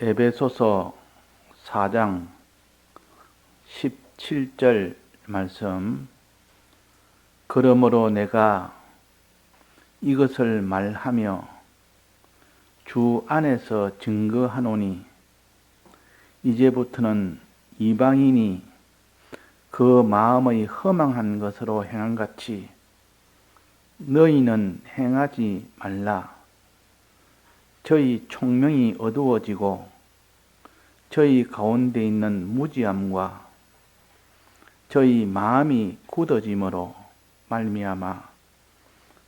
에베소서 4장 17절 말씀. 그러므로 내가 이것을 말하며 주 안에서 증거하노니 이제부터는 이방인이 그 마음의 허망한 것으로 행한같이 너희는 행하지 말라. 저희 총명이 어두워지고 저희 가운데 있는 무지함과 저희 마음이 굳어짐으로 말미암아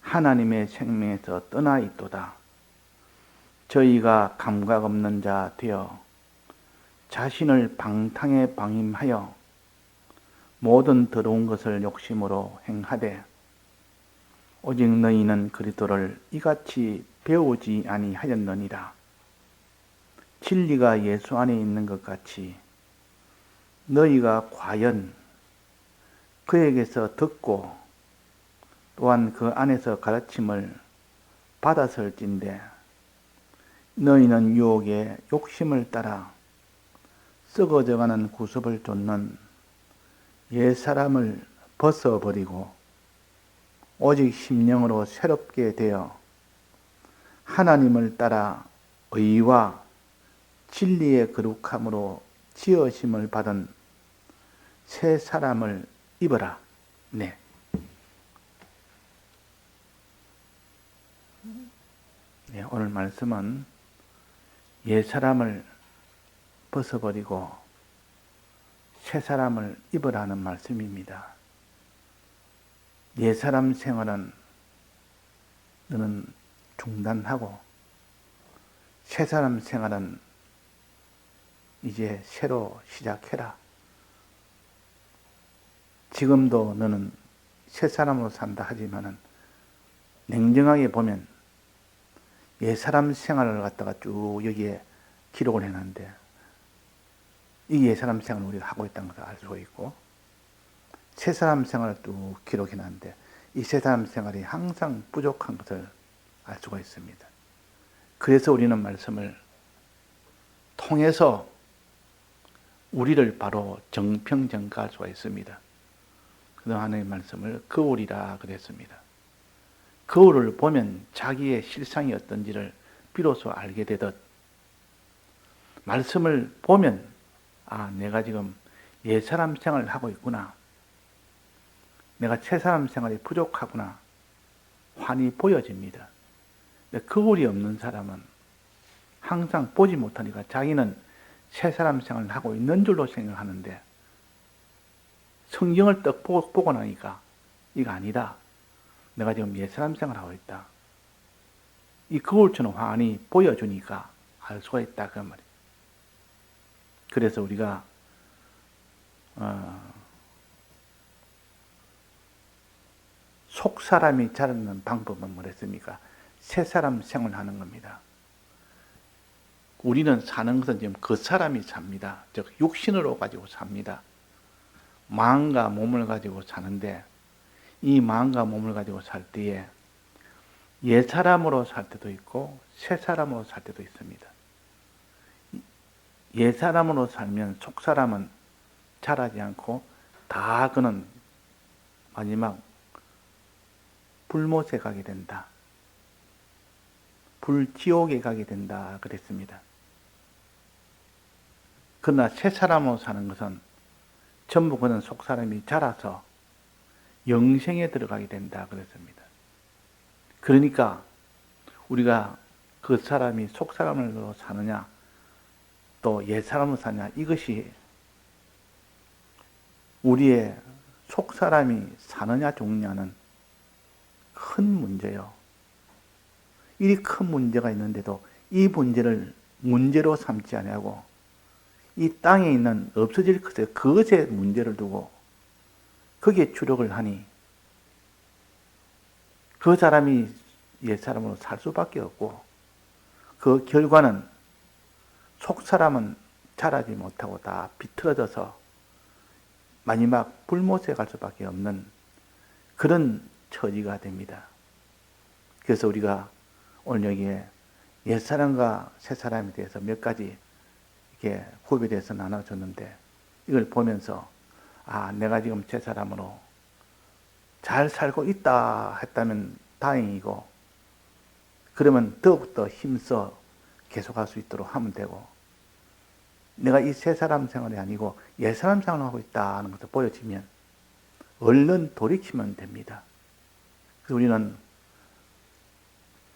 하나님의 생명에서 떠나 있도다. 저희가 감각 없는 자 되어 자신을 방탕에 방임하여 모든 더러운 것을 욕심으로 행하되 오직 너희는 그리스도를 이같이 배우지 아니하였느니라. 진리가 예수 안에 있는 것 같이 너희가 과연 그에게서 듣고 또한 그 안에서 가르침을 받았을진데 너희는 유혹의 욕심을 따라 썩어져가는 구습을 쫓는 옛사람을 벗어버리고 오직 심령으로 새롭게 되어 하나님을 따라 의와 진리의 거룩함으로 지으심을 받은 새 사람을 입어라. 네. 네, 오늘 말씀은 옛 사람을 벗어버리고 새 사람을 입으라는 말씀입니다. 옛 사람 생활은 너는 중단하고 새 사람 생활은 이제 새로 시작해라. 지금도 너는 새 사람으로 산다 하지만은 냉정하게 보면 옛 사람 생활을 갖다가 쭉 여기에 기록을 해놨는데 이 옛 사람 생활을 우리가 하고 있다는 것을 알 수 있고 새 사람 생활을 쭉 기록해놨는데 이 새 사람 생활이 항상 부족한 것을 알 수가 있습니다. 그래서 우리는 말씀을 통해서 우리를 바로 정평정가할 수가 있습니다. 그래서 하나님의 말씀을 거울이라 그랬습니다. 거울을 보면 자기의 실상이 어떤지를 비로소 알게 되듯 말씀을 보면 내가 지금 옛사람 생활을 하고 있구나. 내가 새사람 생활이 부족하구나. 환히 보여집니다. 거울이 없는 사람은 항상 보지 못하니까 자기는 새사람 생활을 하고 있는 줄로 생각하는데 성경을 딱 보고 나니까 이거 아니다. 내가 지금 옛사람 생활하고 있다. 이 거울처럼 환히 보여주니까 알 수가 있다 그 말이에요. 그래서 우리가 속사람이 자라는 방법은 뭐랬습니까? 새사람 생활하는 겁니다. 우리는 사는 것은 지금 겉사람이 삽니다. 즉 육신으로 가지고 삽니다. 마음과 몸을 가지고 사는데 이 마음과 몸을 가지고 살 때에 옛사람으로 살 때도 있고 새사람으로 살 때도 있습니다. 옛사람으로 살면 속사람은 자라지 않고 다 그는 마지막 불못에 가게 된다. 불지옥에 가게 된다 그랬습니다. 그러나 새사람으로 사는 것은 전부 그는 속사람이 자라서 영생에 들어가게 된다 그랬습니다. 그러니까 우리가 그 사람이 속사람으로 사느냐 또 옛사람으로 사느냐 이것이 우리의 속사람이 사느냐 죽느냐는 큰 문제요. 이 큰 문제가 있는데도 이 문제를 문제로 삼지 아니하고 이 땅에 있는 없어질 것에 그것의 문제를 두고 거기에 주력을 하니 그 사람이 옛사람으로 살 수밖에 없고 그 결과는 속사람은 자라지 못하고 다 비틀어져서 마지막 불못에 갈 수밖에 없는 그런 처지가 됩니다. 그래서 우리가 오늘 여기에 옛사람과 새사람에 대해서 몇 가지 이렇게 구별해서 나눠줬는데 이걸 보면서 내가 지금 제 사람으로 잘 살고 있다 했다면 다행이고, 그러면 더욱더 힘써 계속할 수 있도록 하면 되고, 내가 이 세 사람 생활이 아니고 옛 사람 생활을 하고 있다는 것을 보여지면 얼른 돌이키면 됩니다. 그래서 우리는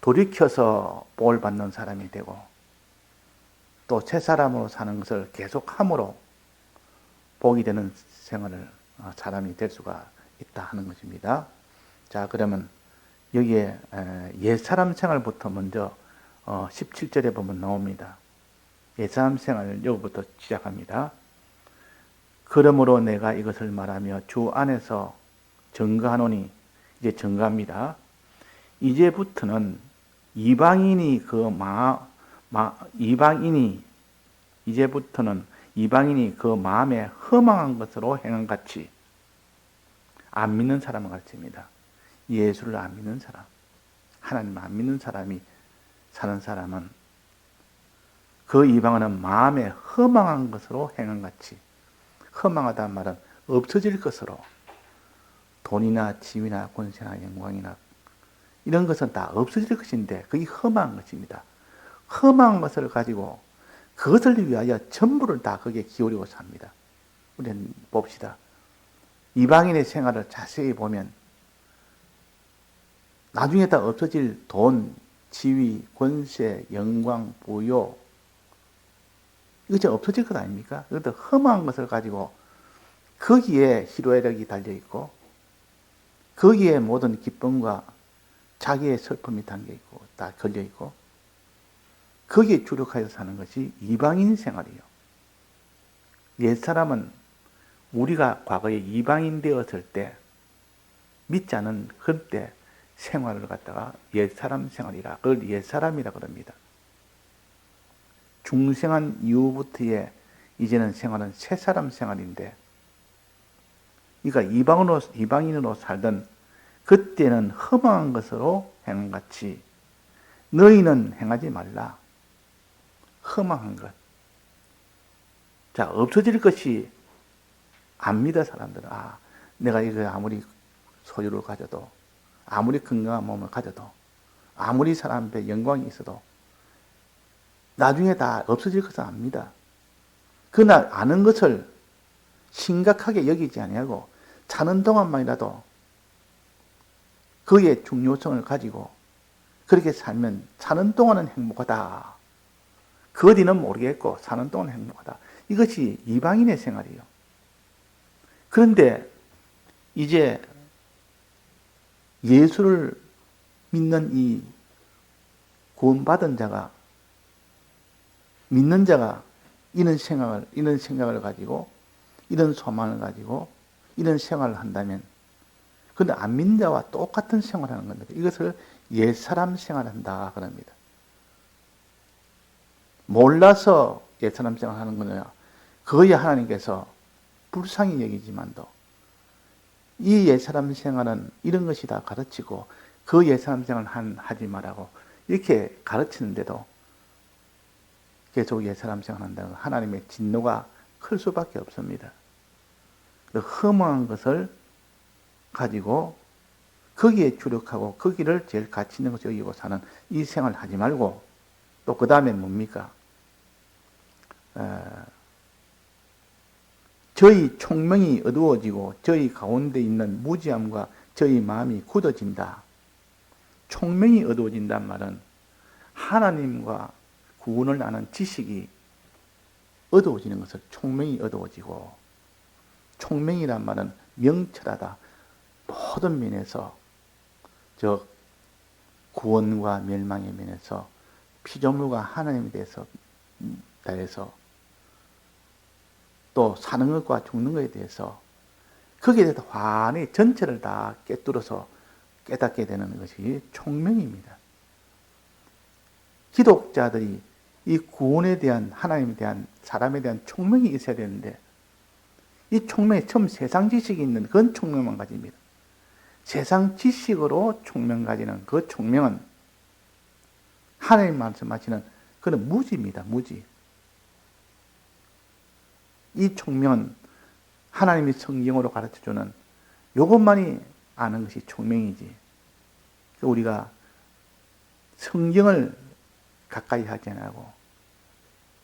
돌이켜서 복을 받는 사람이 되고, 또 새 사람으로 사는 것을 계속함으로 복이 되는 생활을 사람이 될 수가 있다 하는 것입니다. 자, 그러면 여기에 옛사람 생활부터 먼저 17절에 보면 나옵니다. 옛사람 생활 여기부터 시작합니다. 그러므로 내가 이것을 말하며 주 안에서 증거하노니, 이제 증거합니다. 이제부터는 이방인이 그 마음에 허망한 것으로 행한 같이, 안 믿는 사람을 가르칩니다. 예수를 안 믿는 사람, 하나님 안 믿는 사람이 사는 사람은 그 이방은 마음에 허망한 것으로 행한 같이, 허망하다는 말은 없어질 것으로, 돈이나 집이나 권세나 영광이나 이런 것은 다 없어질 것인데 그게 험한 것입니다. 험한 것을 가지고 그것을 위하여 전부를 다 거기에 기울이고 삽니다. 우리는 봅시다. 이방인의 생활을 자세히 보면 나중에 다 없어질 돈, 지위, 권세, 영광, 부요, 이거 없어질 것 아닙니까? 그런데 험한 것을 가지고 거기에 희로애락이 달려있고, 거기에 모든 기쁨과 자기의 슬픔이 담겨있고 다 걸려있고, 거기에 주력하여 사는 것이 이방인 생활이에요. 옛사람은 우리가 과거에 이방인 되었을 때 믿지 않은 그때 생활을 갖다가 옛사람 생활이라, 그걸 옛사람이라 그럽니다. 중생한 이후부터의 이제는 생활은 새사람 생활인데, 그러니까 이방인으로 살던 그때는 허망한 것으로 행한 같이 너희는 행하지 말라. 허망한 것. 자, 없어질 것이 안 믿어 사람들은. 내가 이거 아무리 소유를 가져도, 아무리 건강한 몸을 가져도, 아무리 사람 앞에 영광이 있어도 나중에 다 없어질 것은 압니다. 그러나 아는 것을 심각하게 여기지 아니하고 사는 동안만이라도 그의 중요성을 가지고 그렇게 살면 사는 동안은 행복하다. 그 어디는 모르겠고 사는 동안은 행복하다. 이것이 이방인의 생활이에요. 그런데 이제 예수를 믿는 이 구원받은 자가, 믿는 자가 이런 생각을 가지고, 이런 소망을 가지고, 이런 생활을 한다면, 그런데 안 믿는 자와 똑같은 생활을 하는 겁니다. 이것을 옛사람 생활한다 그럽니다. 몰라서 옛사람 생활하는 거냐, 그거야 하나님께서 불쌍히 여기지만도, 이 옛사람 생활은 이런 것이 다 가르치고 그 옛사람 생활 하지 말라고 이렇게 가르치는데도 계속 옛사람 생활 한다는 하나님의 진노가 클 수밖에 없습니다. 그 허망한 것을 가지고 거기에 주력하고 거기를 제일 가치 있는 것을 여기고 사는 이 생활을 하지 말고, 또 그 다음에 뭡니까? 저희 총명이 어두워지고 저희 가운데 있는 무지함과 저희 마음이 굳어진다. 총명이 어두워진단 말은 하나님과 구원을 아는 지식이 어두워지는 것을 총명이 어두워지고, 총명이란 말은 명철하다. 모든 면에서, 저 구원과 멸망의 면에서, 피조물과 하나님에 대해서 또 사는 것과 죽는 것에 대해서 거기에 대해서 환히 전체를 다 꿰뚫어서 깨닫게 되는 것이 총명입니다. 기독자들이 이 구원에 대한, 하나님에 대한, 사람에 대한 총명이 있어야 되는데, 이 총명이 처음 세상 지식이 있는 그런 총명만 가집니다. 세상 지식으로 총명 가지는 그 총명은 하나님 말씀하시는 그런 무지입니다. 무지. 이 총명은 하나님이 성경으로 가르쳐주는 이것만이 아는 것이 총명이지. 우리가 성경을 가까이 하지 않고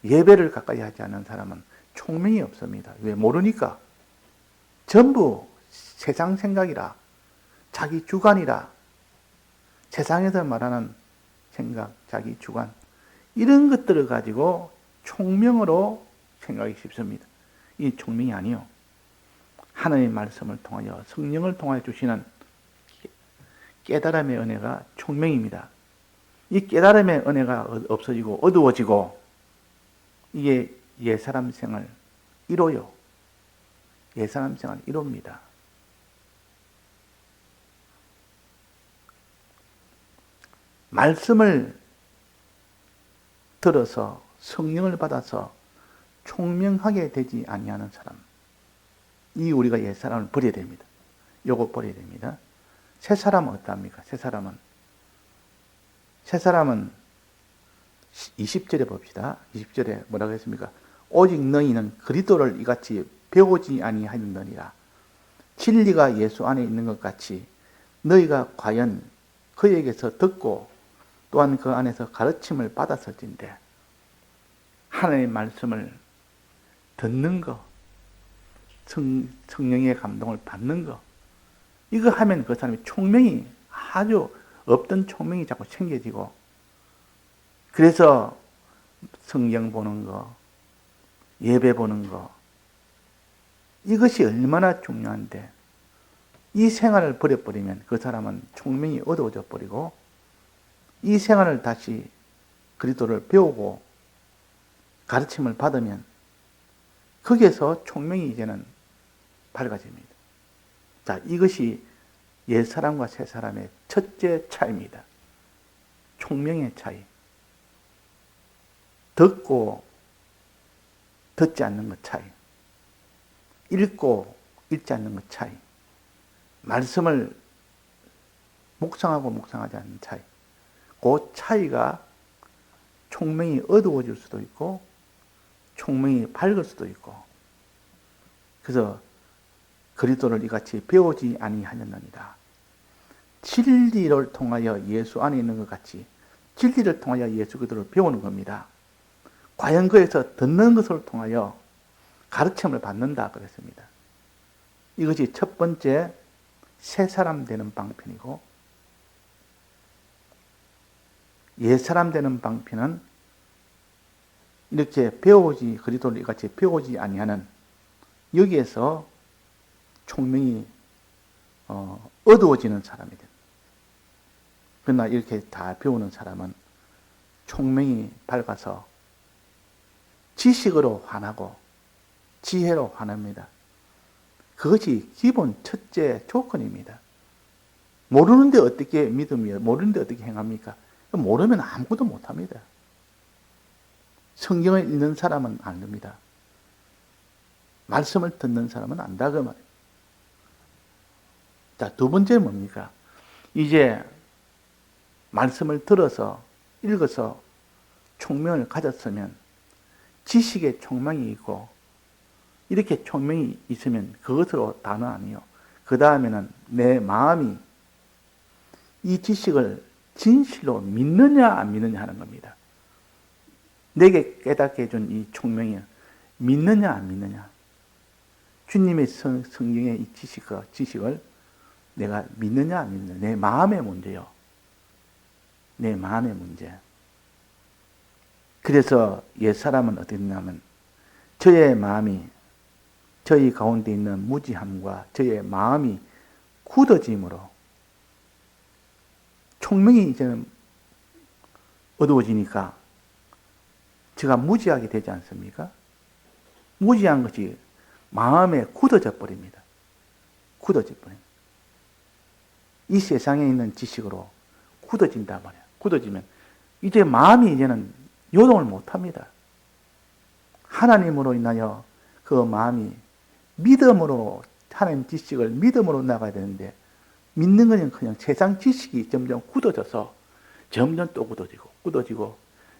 예배를 가까이 하지 않는 사람은 총명이 없습니다. 왜? 모르니까. 전부 세상 생각이라, 자기 주관이라, 세상에서 말하는 생각, 자기 주관, 이런 것들을 가지고 총명으로 생각하기 쉽습니다. 이 총명이 아니요. 하나님의 말씀을 통하여 성령을 통하여 주시는 깨달음의 은혜가 총명입니다. 이 깨달음의 은혜가 없어지고 어두워지고 이게 옛사람 생활 1호요. 옛사람 생활 1호입니다. 말씀을 들어서 성령을 받아서 총명하게 되지 아니하는 사람, 이 우리가 옛사람을 버려야 됩니다. 요거 버려야 됩니다. 새 사람은 어떠합니까? 새 사람은 20절에 봅시다. 20절에 뭐라고 했습니까? 오직 너희는 그리스도를 이같이 배우지 아니하였느니라. 진리가 예수 안에 있는 것 같이 너희가 과연 그에게서 듣고 또한 그 안에서 가르침을 받았을진데, 하나님의 말씀을 듣는 거, 성령의 감동을 받는 거, 이거 하면 그 사람이 총명이, 아주 없던 총명이 자꾸 챙겨지고, 그래서 성경 보는 거, 예배 보는 거, 이것이 얼마나 중요한데, 이 생활을 버려버리면 그 사람은 총명이 어두워져 버리고, 이 생활을 다시 그리스도를 배우고 가르침을 받으면 거기에서 총명이 이제는 밝아집니다. 자, 이것이 옛사람과 새사람의 첫째 차이입니다. 총명의 차이. 듣고 듣지 않는 것 차이. 읽고 읽지 않는 것 차이. 말씀을 묵상하고 묵상하지 않는 차이. 그 차이가 총명이 어두워질 수도 있고 총명이 밝을 수도 있고, 그래서 그리스도를 이같이 배우지 아니하였느니라. 진리를 통하여 예수 안에 있는 것 같이 진리를 통하여 예수 그리스도를 배우는 겁니다. 과연 그에서 듣는 것을 통하여 가르침을 받는다 그랬습니다. 이것이 첫 번째 새 사람 되는 방편이고, 옛 사람 되는 방편은 이렇게 배우지, 그리스도를 이같이 배우지 아니하는, 여기에서 총명이 어두워지는 사람이 됩니다. 그러나 이렇게 다 배우는 사람은 총명이 밝아서 지식으로 환하고 지혜로 환합니다. 그것이 기본 첫째 조건입니다. 모르는데 어떻게 믿으며, 모르는데 어떻게 행합니까? 모르면 아무것도 못합니다. 성경을 읽는 사람은 안 됩니다. 말씀을 듣는 사람은 안다 그 말이에요. 자, 두 번째는 뭡니까? 이제 말씀을 들어서 읽어서 총명을 가졌으면 지식의 총명이 있고, 이렇게 총명이 있으면 그것으로 다는 아니요. 그 다음에는 내 마음이 이 지식을 진실로 믿느냐 안 믿느냐 하는 겁니다. 내게 깨닫게 해준 이 총명이 믿느냐 안 믿느냐. 주님의 성경의 이 지식을 내가 믿느냐 안 믿느냐. 내 마음의 문제요. 내 마음의 문제. 그래서 옛사람은 어떻게 되냐면, 저의 마음이, 저희 가운데 있는 무지함과 저의 마음이 굳어짐으로, 총명이 이제는 어두워지니까 제가 무지하게 되지 않습니까? 무지한 것이 마음에 굳어져 버립니다. 굳어져 버립니다. 이 세상에 있는 지식으로 굳어진단 말이에요. 굳어지면 이제 마음이 이제는 요동을 못합니다. 하나님으로 인하여 그 마음이 믿음으로, 하나님 지식을 믿음으로 나가야 되는데, 믿는 것은 그냥 세상 지식이 점점 굳어져서 점점 또 굳어지고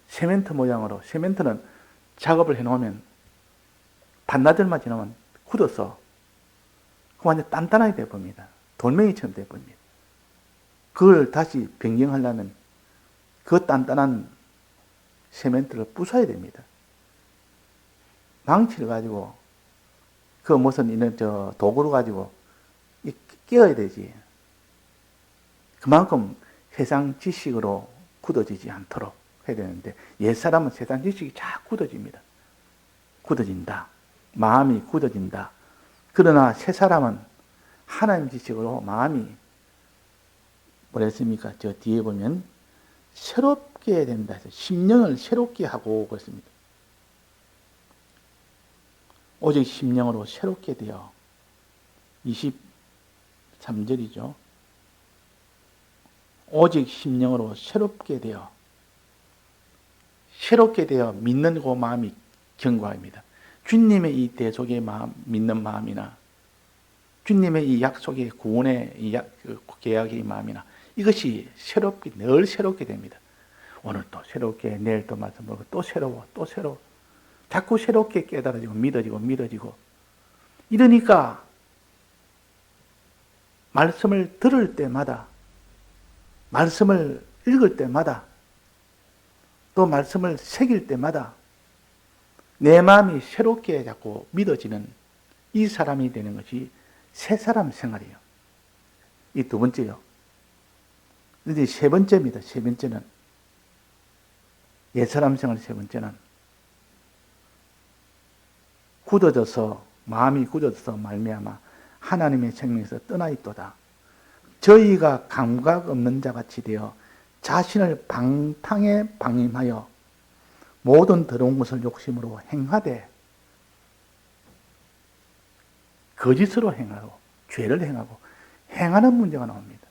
세멘트 모양으로, 세멘트는 작업을 해놓으면 반나절만 지나면 굳어서 완전 단단하게 되어버립니다. 돌멩이처럼 되어버립니다. 그걸 다시 변경하려면 그 단단한 세멘트를 부숴야 됩니다. 망치를 가지고 그 무슨 이런 도구를 가지고 끼워야 되지. 그만큼 세상 지식으로 굳어지지 않도록 해야 되는데 옛사람은 세상 지식이 자꾸 굳어집니다. 굳어진다. 마음이 굳어진다. 그러나 새사람은 하나님 지식으로 마음이 뭐랬습니까? 저 뒤에 보면 새롭게 된다 해서 심령을 새롭게 하고 그랬습니다. 오직 심령으로 새롭게 되어 23절이죠. 오직 심령으로 새롭게 되어 믿는 그 마음이 견고합니다. 주님의 이 대속의 마음, 믿는 마음이나 주님의 이 약속의 구원의 이 계약의 마음이나 이것이 새롭게 늘 새롭게 됩니다. 오늘 또 새롭게 내일 또 말씀 보고 또 새로워 또 새로워 자꾸 새롭게 깨달아지고 믿어지고 이러니까 말씀을 들을 때마다 말씀을 읽을 때마다 또 말씀을 새길 때마다 내 마음이 새롭게 자꾸 믿어지는 이 사람이 되는 것이 새 사람 생활이에요. 이 두 번째요. 이제 세 번째입니다. 세 번째는 옛 사람 생활 세 번째는 마음이 굳어져서 말미암아 하나님의 생명에서 떠나 있도다. 저희가 감각 없는 자 같이 되어 자신을 방탕에 방임하여 모든 더러운 것을 욕심으로 행하되 거짓으로 행하고 죄를 행하고 행하는 문제가 나옵니다.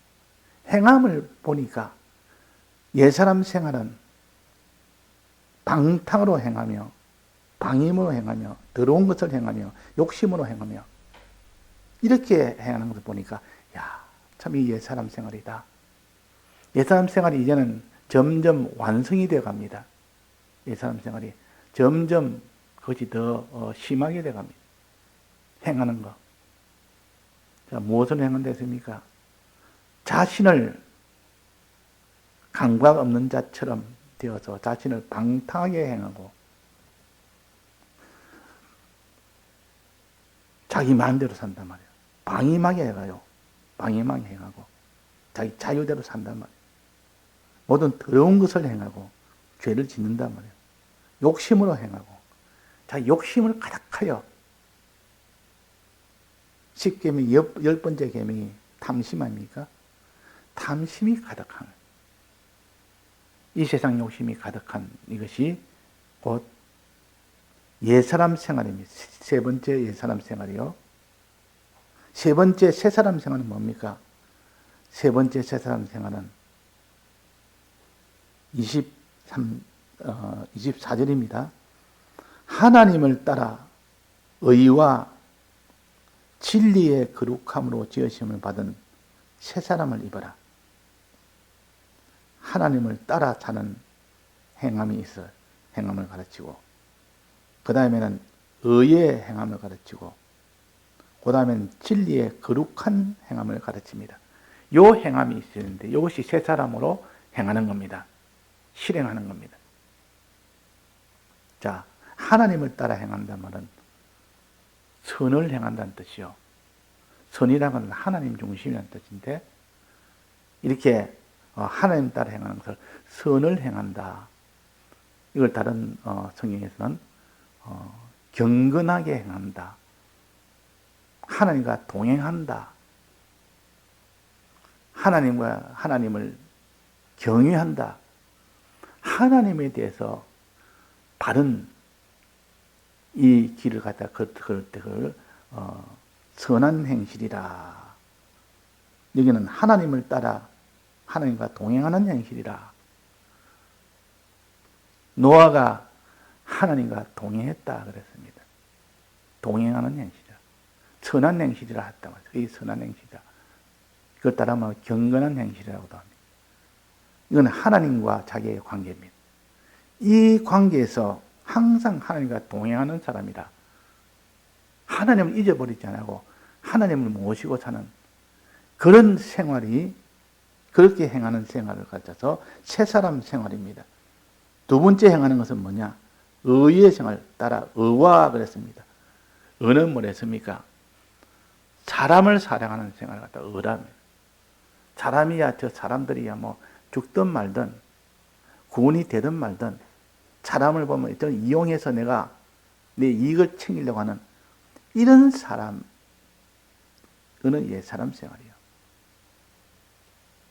행함을 보니까 옛사람 생활은 방탕으로 행하며 방임으로 행하며 더러운 것을 행하며 욕심으로 행하며 이렇게 행하는 것을 보니까 참 이 옛사람 생활이다. 옛사람 생활이 이제는 점점 완성이 되어 갑니다. 옛사람 생활이 점점 그것이 더 심하게 되어 갑니다. 행하는 것. 자, 무엇을 행한다 했습니까? 자신을 감각 없는 자처럼 되어서 자신을 방탕하게 행하고 자기 마음대로 산단 말이에요. 방임하게 해가요. 방임하게 행하고 자기 자유대로 산단 말이에요. 모든 더러운 것을 행하고 죄를 짓는단 말이에요. 욕심으로 행하고 자기 욕심을 가득하여 10계명 10번째 계명이 탐심 아닙니까? 탐심이 가득한 이 세상 욕심이 가득한 이것이 곧 옛사람 생활입니다. 세 번째 옛사람 생활이요. 세 번째 새사람 생활은 뭡니까? 세 번째 새사람 생활은 24절입니다. 하나님을 따라 의와 진리의 거룩함으로 지으심을 받은 새사람을 입어라. 하나님을 따라 사는 행함이 있어 행함을 가르치고 그 다음에는 의의 행함을 가르치고 그 다음에는 진리의 거룩한 행함을 가르칩니다. 요 행함이 있었는데 이것이 새 사람으로 행하는 겁니다. 실행하는 겁니다. 자, 하나님을 따라 행한다는 말은 선을 행한다는 뜻이요. 선이라는 건 하나님 중심이라는 뜻인데 이렇게 하나님 따라 행하는 것을 선을 행한다. 이걸 다른 성경에서는 경건하게 행한다. 하나님과 동행한다. 하나님을 경외한다. 하나님에 대해서 바른 이 길을 갖다 걸을 때 그걸 선한 행실이라. 여기는 하나님을 따라 하나님과 동행하는 행실이라. 노아가 하나님과 동행했다 그랬습니다. 동행하는 행실이라. 선한 행실이라 했다 말이죠. 이 선한 행실이라. 그것 따라하면 경건한 행실이라고도 합니다. 이건 하나님과 자기의 관계입니다. 이 관계에서 항상 하나님과 동행하는 사람이라. 하나님을 잊어버리지 않고 하나님을 모시고 사는 그런 생활이, 그렇게 행하는 생활을 가져서 새사람 생활입니다. 두 번째 행하는 것은 뭐냐? 의의 생활 따라 의와 그랬습니다. 의는 뭐랬습니까? 사람을 사랑하는 생활을 갖다 의랍니다. 사람이야, 저 사람들이야 뭐 죽든 말든 구원이 되든 말든 사람을 보면 이용해서 내가 내 이익을 챙기려고 하는 이런 사람, 그는 옛사람 생활이에요.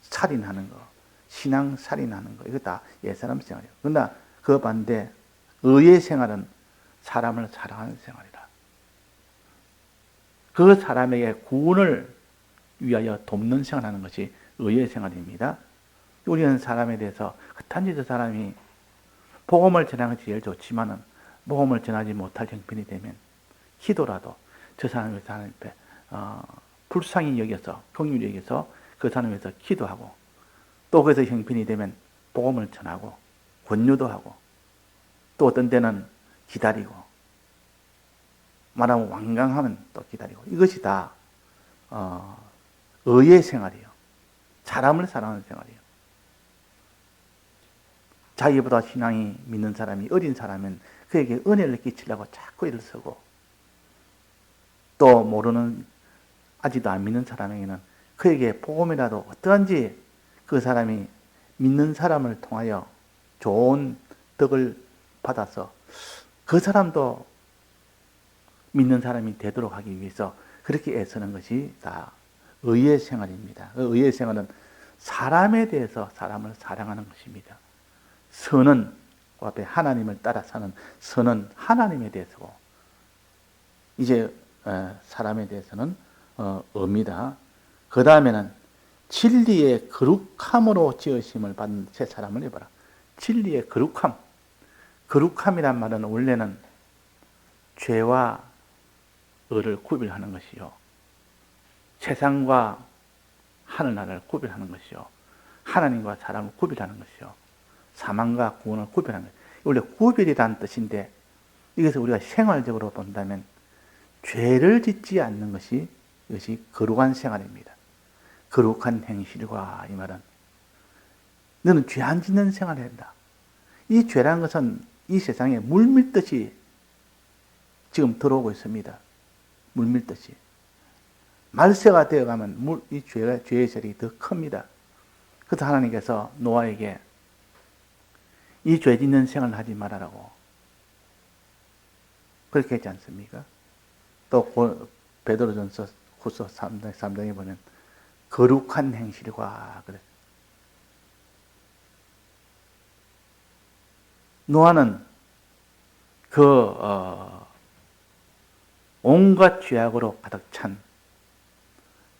살인하는 거, 신앙 살인하는 거, 이거 다 옛사람 생활이에요. 그러나 그 반대 의의 생활은 사람을 사랑하는 생활이라. 그 사람에게 구원을 위하여 돕는 생활하는 것이 의의 생활입니다. 우리는 사람에 대해서 단지 저 사람이 복음을 전하는 것이 제일 좋지만은 복음을 전하지 못할 형편이 되면 기도라도 저 사람의 앞에 불쌍히 여겨서 긍휼히 여겨서 그 사람을 위해서 기도하고 또 그래서 형편이 되면 복음을 전하고 권유도 하고 또 어떤 때는 기다리고 말하면 완강하면 또 기다리고 이것이 다 의의 생활이에요. 사람을 사랑하는 생활이에요. 자기보다 신앙이 믿는 사람이 어린 사람은 그에게 은혜를 끼치려고 자꾸 일서고 또 모르는 아직도 안 믿는 사람에게는 그에게 복음이라도 어떠한지 그 사람이 믿는 사람을 통하여 좋은 덕을 받아서 그 사람도 믿는 사람이 되도록 하기 위해서 그렇게 애쓰는 것이 다 의의 생활입니다. 의의 생활은 사람에 대해서 사람을 사랑하는 것입니다. 선은 그 앞에 하나님을 따라 사는 선은 하나님에 대해서고 이제 사람에 대해서는 의입니다. 그 다음에는 진리의 거룩함으로 지으심을 받는 새 사람을 입어라. 진리의 거룩함. 거룩함이란 말은 원래는 죄와 의를 구별하는 것이요. 세상과 하늘나라를 구별하는 것이요. 하나님과 사람을 구별하는 것이요. 사망과 구원을 구별하는 것이요. 원래 구별이라는 뜻인데 이것을 우리가 생활적으로 본다면 죄를 짓지 않는 것이 이것이 거룩한 생활입니다. 거룩한 행실과 이 말은 너는 죄 안 짓는 생활을 한다. 이 죄라는 것은 이 세상에 물밀듯이 지금 들어오고 있습니다. 물밀듯이. 말세가 되어가면 이 죄의 세력이 더 큽니다. 그래서 하나님께서 노아에게 이 죄 짓는 생활을 하지 말아라고 그렇게 했지 않습니까? 또 베드로전서 후서 3장에 보면 거룩한 행실과 그래. 노아는 온갖 죄악으로 가득 찬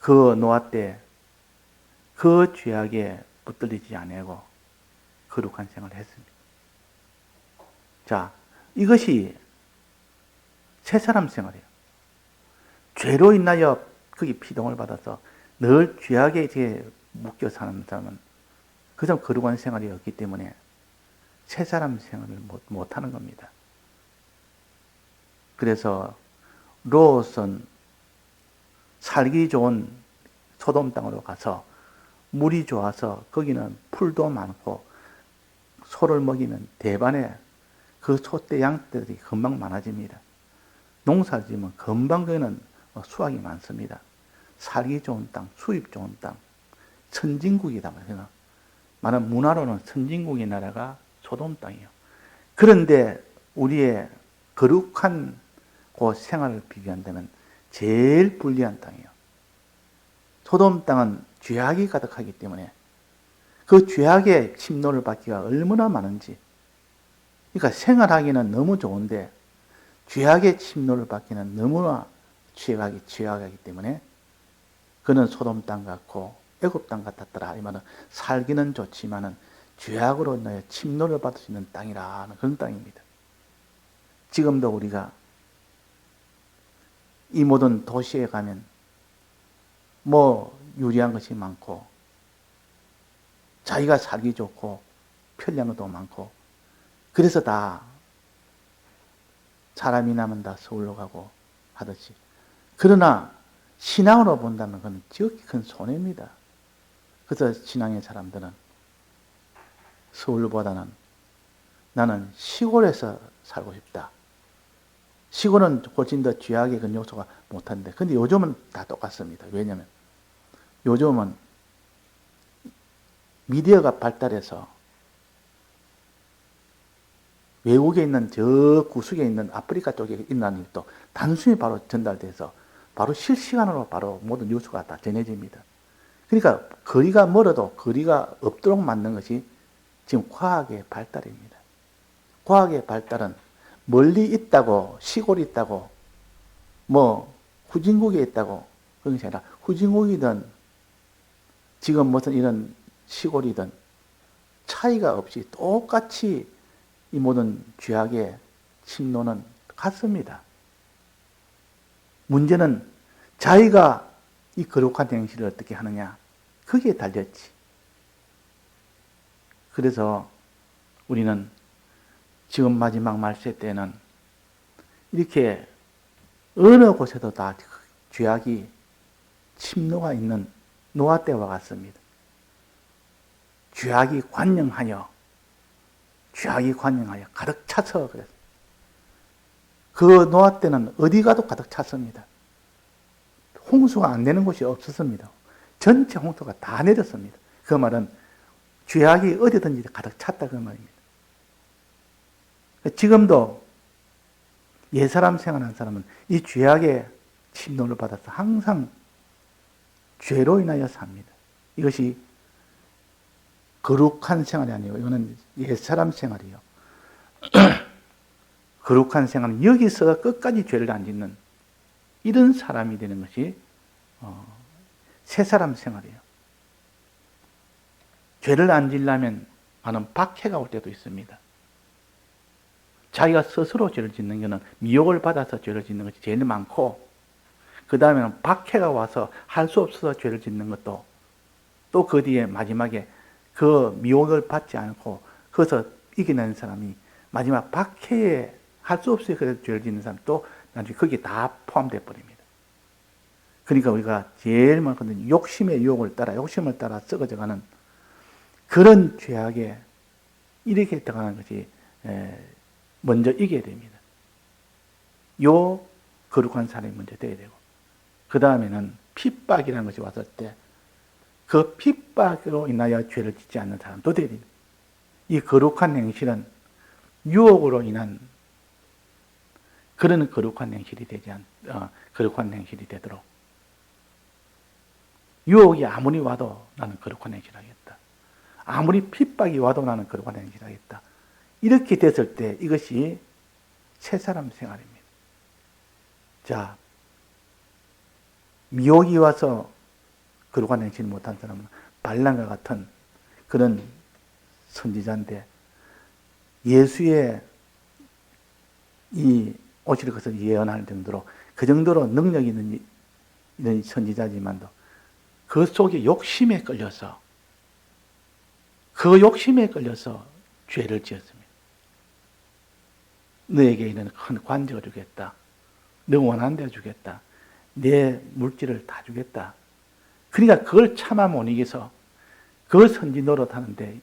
그 노아 때 그 죄악에 붙들리지 아니하고 거룩한 생활을 했습니다. 자, 이것이 새사람 생활이에요. 죄로 인하여 거기 피동을 받아서 늘 죄악에 이제 묶여 사는 사람은 그 사람 거룩한 생활이 없기 때문에 새사람 생활을 못하는 겁니다. 그래서 롯은 살기 좋은 소돔 땅으로 가서 물이 좋아서 거기는 풀도 많고 소를 먹이면 대반에 그 소떼 양떼들이 금방 많아집니다. 농사를 지으면 금방 거기는 수확이 많습니다. 살기 좋은 땅, 수입 좋은 땅, 선진국이다 말이야. 말하는 문화로는 선진국의 나라가 소돔 땅이에요. 그런데 우리의 거룩한 그 생활을 비교한다면 제일 불리한 땅이에요. 소돔 땅은 죄악이 가득하기 때문에 그 죄악의 침노를 받기가 얼마나 많은지. 그러니까 생활하기는 너무 좋은데 죄악의 침노를 받기는 너무나 취약하기 때문에 그는 소돔 땅 같고 애굽 땅 같았더라. 이 말은 살기는 좋지만은 죄악으로 인하여 침노를 받을 수 있는 땅이라는 그런 땅입니다. 지금도 우리가 이 모든 도시에 가면 뭐 유리한 것이 많고 자기가 살기 좋고 편리한 것도 많고 그래서 다 사람이 나면 다 서울로 가고 하듯이. 그러나 신앙으로 본다면 그건 지극히 큰 손해입니다. 그래서 신앙의 사람들은 서울보다는 나는 시골에서 살고 싶다. 시골은 훨씬 더 죄악의 그 요소가 못한데, 근데 요즘은 다 똑같습니다. 왜냐하면 요즘은 미디어가 발달해서 외국에 있는 저 구석에 있는 아프리카 쪽에 있는 일도 단순히 바로 전달돼서 바로 실시간으로 바로 모든 뉴스가 다 전해집니다. 그러니까 거리가 멀어도 거리가 없도록 만든 것이 지금 과학의 발달입니다. 과학의 발달은 멀리 있다고, 시골이 있다고, 뭐 후진국에 있다고 그런 것이 아니라 후진국이든 지금 무슨 이런 시골이든 차이가 없이 똑같이 이 모든 죄악의 침노는 같습니다. 문제는 자기가 이 거룩한 행실을 어떻게 하느냐, 거기에 달렸지. 그래서 우리는 지금 마지막 말세 때는 이렇게 어느 곳에도 다 죄악이 침노가 있는 노아 때와 같습니다. 죄악이 관영하여 가득 차서 그랬어요. 그 노아 때는 어디 가도 가득 찼습니다. 홍수가 안 되는 곳이 없었습니다. 전체 홍수가 다 내렸습니다. 그 말은 죄악이 어디든지 가득 찼다 그 말입니다. 지금도 옛사람 생활하는 사람은 이 죄악의 침노를 받아서 항상 죄로 인하여 삽니다. 이것이 거룩한 생활이 아니고 이거는 옛사람 생활이요. 거룩한 생활은 여기서 끝까지 죄를 안 짓는 이런 사람이 되는 것이 새사람 생활이에요. 죄를 안 지려면 많은 박해가 올 때도 있습니다. 자기가 스스로 죄를 짓는 것은 미혹을 받아서 죄를 짓는 것이 제일 많고, 그 다음에는 박해가 와서 할 수 없어서 죄를 짓는 것도, 또 그 뒤에 마지막에 그 미혹을 받지 않고 거기서 이겨내는 사람이 마지막 박해에 할 수 없어서 그래서 죄를 짓는 사람 또 나중에 거기에 다 포함되어 버립니다. 그러니까 우리가 제일 많거든요. 욕심의 유혹을 따라, 욕심을 따라 썩어져가는 그런 죄악에 이렇게 들어가는 것이 먼저 이겨야 됩니다. 요 거룩한 사람이 먼저 돼야 되고, 그 다음에는 핍박이라는 것이 왔을 때 그 핍박으로 인하여 죄를 짓지 않는 사람도 돼야 됩니다. 이 거룩한 행실은 유혹으로 인한 그런 거룩한 행실이 거룩한 행실이 되도록, 유혹이 아무리 와도 나는 거룩한 행실을 하겠다. 아무리 핍박이 와도 나는 거룩한 행실을 하겠다. 이렇게 됐을 때 이것이 새사람 생활입니다. 자, 미혹이 와서 거룩한 행실을 못한 사람은 발람과 같은 그런 선지자인데, 예수의 이 오실 것을 예언할 정도로 그 정도로 능력이 있는 이런 선지자지만도 그 속에 욕심에 끌려서 죄를 지었습니다. 너에게 이런 큰 관적을 주겠다. 너 원하는 대로 주겠다. 내 물질을 다 주겠다. 그러니까 그걸 차마 못 이겨서 그 선지 노릇하는데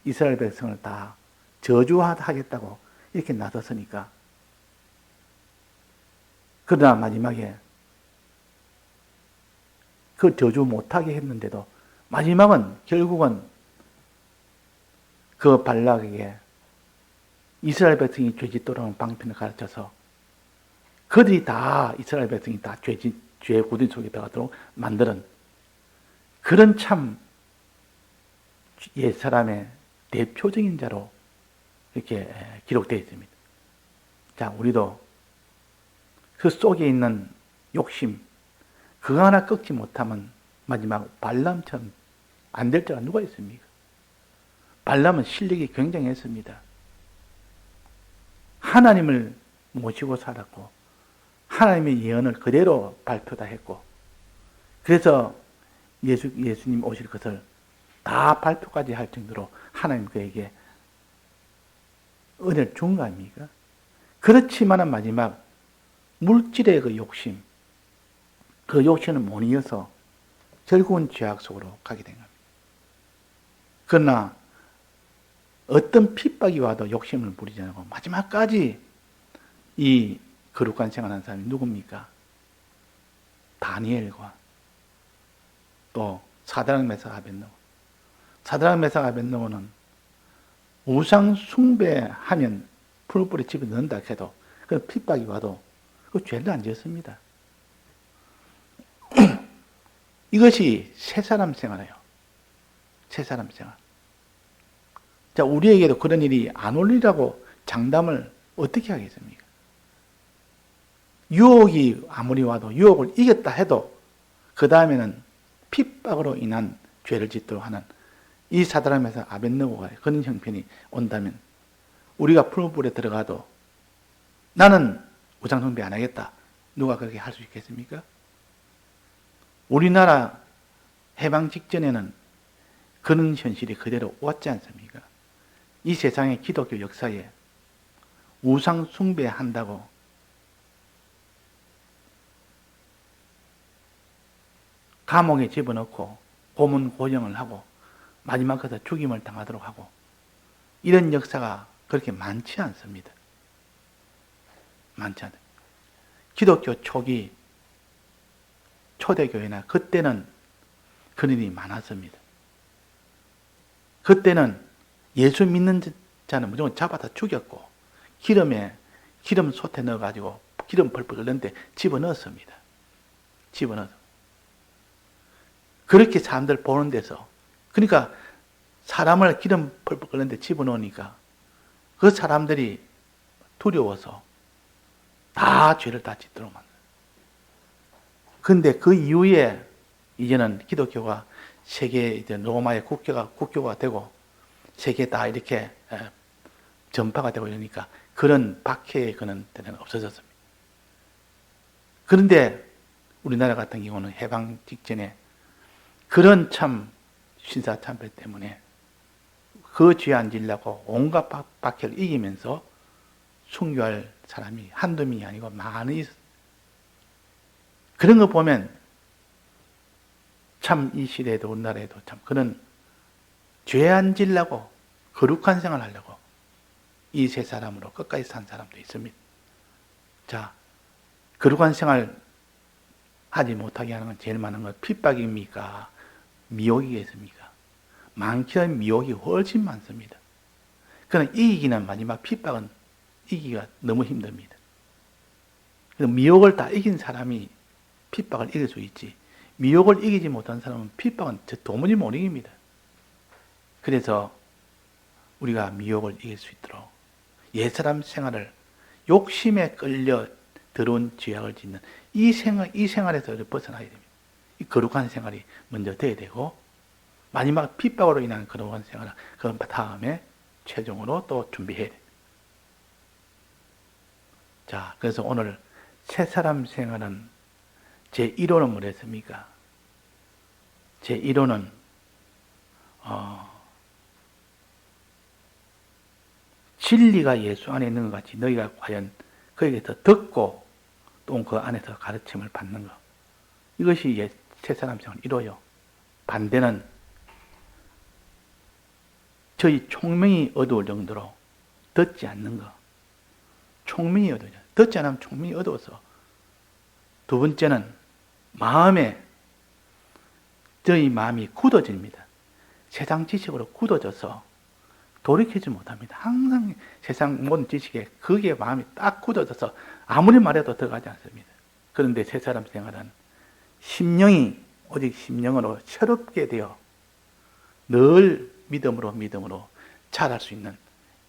이스라엘 백성을 다 저주하겠다고 이렇게 나섰으니까, 그러나 마지막에 그 저주 못하게 했는데도 마지막은 결국은 그 발락에게 이스라엘 백성이 죄짓도록 방편을 가르쳐서 그들이 다 이스라엘 백성이 다 죄의 고든 속에 들어가도록 만드는 그런 참 옛사람의 대표적인 자로 이렇게 기록되어 있습니다. 자, 우리도 그 속에 있는 욕심, 그거 하나 꺾지 못하면 마지막 발람처럼 안 될 자가 누가 있습니까? 발람은 실력이 굉장했습니다. 하나님을 모시고 살았고 하나님의 예언을 그대로 발표다 했고, 그래서 예수님 오실 것을 다 발표까지 할 정도로 하나님 그에게 은혜를 준 거 아닙니까? 그렇지만은 마지막 물질의 그 욕심, 그 욕심을 못 이어서 결국은 죄악 속으로 가게 된 겁니다. 그러나 어떤 핍박이 와도 욕심을 부리지 않고 마지막까지 이 거룩한 생활하는 사람이 누굽니까? 다니엘과 또 사드락 메삭 아벳느고. 사드락 메삭 아벳느고는 우상 숭배하면 풀뿌리 집에 넣는다 해도 그 핍박이 와도 그 죄를 안 지었습니다. 이것이 새 사람 생활이에요. 새 사람 생활. 자, 우리에게도 그런 일이 안 올리라고 장담을 어떻게 하겠습니까? 유혹이 아무리 와도 유혹을 이겼다 해도 그 다음에는 핍박으로 인한 죄를 짓도록 하는 이 사드락에서 아벳느고가 그런 형편이 온다면 우리가 풀불에 들어가도 나는 우상숭배 안 하겠다. 누가 그렇게 할 수 있겠습니까? 우리나라 해방 직전에는 그런 현실이 그대로 왔지 않습니까? 이 세상의 기독교 역사에 우상 숭배한다고 감옥에 집어넣고 고문 고정을 하고 마지막까지 죽임을 당하도록 하고 이런 역사가 그렇게 많지 않습니다. 많지 않습니다. 기독교 초기 초대교회나 그때는 그런 일이 많았습니다. 그때는 예수 믿는 자는 무조건 잡아다 죽였고 기름 솥에 넣어가지고 기름 펄펄 끓는데 집어넣었습니다. 집어넣어서 그렇게 사람들 보는 데서 그러니까 사람을 기름 펄펄 끓는데 집어넣으니까 그 사람들이 두려워서 다 죄를 다 짓도록 만들어요. 그런데 그 이후에 이제는 기독교가 세계 이제 로마의 국교가 되고 세계 다 이렇게 전파가 되고 이러니까 그런 박해의 그런 때는 없어졌습니다. 그런데 우리나라 같은 경우는 해방 직전에 그런 참 신사참배 때문에 그 죄 안 지려고 온갖 박해를 이기면서 순교할 사람이 한두 명이 아니고 많이 있어요. 그런 거 보면 참 이 시대에도 우리나라에도 참 그런 죄 안 지려고 거룩한 생활 하려고 이 세 사람으로 끝까지 산 사람도 있습니다. 자, 거룩한 생활 하지 못하게 하는 건 제일 많은 건 핍박입니까? 미혹이겠습니까? 많기는 미혹이 훨씬 많습니다. 그러나 이기기는 마지막 핍박은 이기기가 너무 힘듭니다. 미혹을 다 이긴 사람이 핍박을 이길 수 있지 미혹을 이기지 못한 사람은 핍박은 도무지 못 이깁니다. 그래서 우리가 미혹을 이길 수 있도록 옛사람 생활을 욕심에 끌려 들어온 죄악을 짓는 이 생활에서 벗어나야 됩니다. 이 거룩한 생활이 먼저 돼야 되고 마지막 핍박으로 인한 거룩한 생활은 그 다음에 최종으로 또 준비해야 됩니다. 자, 그래서 오늘 새사람 생활은 제1호는 뭐랬습니까? 제1호는 진리가 예수 안에 있는 것 같이 너희가 과연 거기에서 듣고 또 그 안에서 가르침을 받는 것. 이것이 새사람 생활 1호요. 반대는 저희 총명이 어두울 정도로 듣지 않는 것. 총명이 어두워요. 듣지 않으면 총명이 어두워서. 두 번째는 저희 마음이 굳어집니다. 세상 지식으로 굳어져서 돌이키지 못합니다. 항상 세상 모든 지식에 거기에 마음이 딱 굳어져서 아무리 말해도 들어가지 않습니다. 그런데 새사람 생활은 심령이 오직 심령으로 새롭게 되어 늘 믿음으로 자랄 수 있는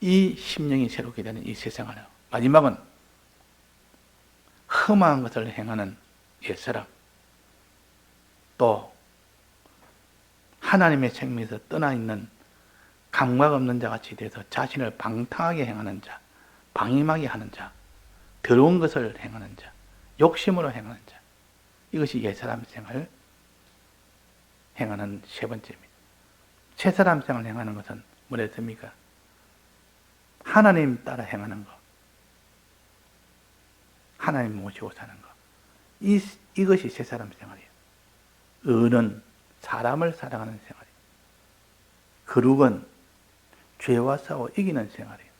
이 심령이 새롭게 되는 이 세상을 마지막은 험한 것을 행하는 옛사람 또 하나님의 생명에서 떠나 있는 감각 없는 자같이 돼서 자신을 방탕하게 행하는 자, 방임하게 하는 자, 더러운 것을 행하는 자, 욕심으로 행하는 자. 이것이 옛사람 생활 행하는 세 번째입니다. 새사람 생활 행하는 것은 뭐랬습니까? 하나님 따라 행하는 것. 하나님 모시고 사는 것. 이것이 새 사람 생활이에요. 의는 사람을 사랑하는 생활이에요. 거룩은 죄와 싸워 이기는 생활이에요.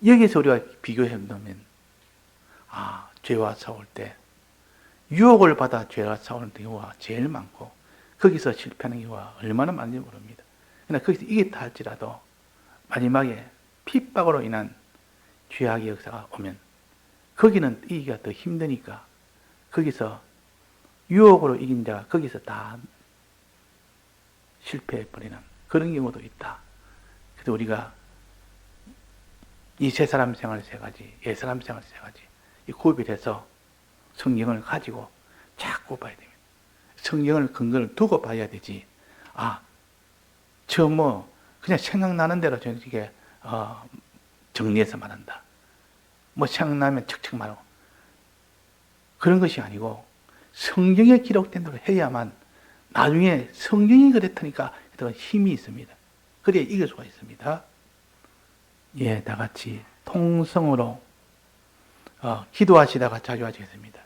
여기서 우리가 비교해 보면, 죄와 싸울 때, 유혹을 받아 죄와 싸우는 경우가 제일 많고, 거기서 실패하는 경우가 얼마나 많은지 모릅니다. 그러나 거기서 이겼다 할지라도, 마지막에 핍박으로 인한 죄악의 역사가 오면, 거기는 이기기가 더 힘드니까, 거기서 유혹으로 이긴 자가 거기서 다 실패해버리는 그런 경우도 있다. 그래서 우리가 이 세 사람 생활 세 가지, 옛 사람 생활 세 가지, 이 구별해서 성경을 가지고 자꾸 봐야 됩니다. 성경을 근거를 두고 봐야 되지. 그냥 생각나는 대로 저렇게 정리해서 말한다. 생각나면 척척 말하고. 그런 것이 아니고, 성경에 기록된 대로 해야만 나중에 성경이 그랬다니까 힘이 있습니다. 그래야 이길 수가 있습니다. 다 같이 통성으로 기도하시다가 자주 하시겠습니다.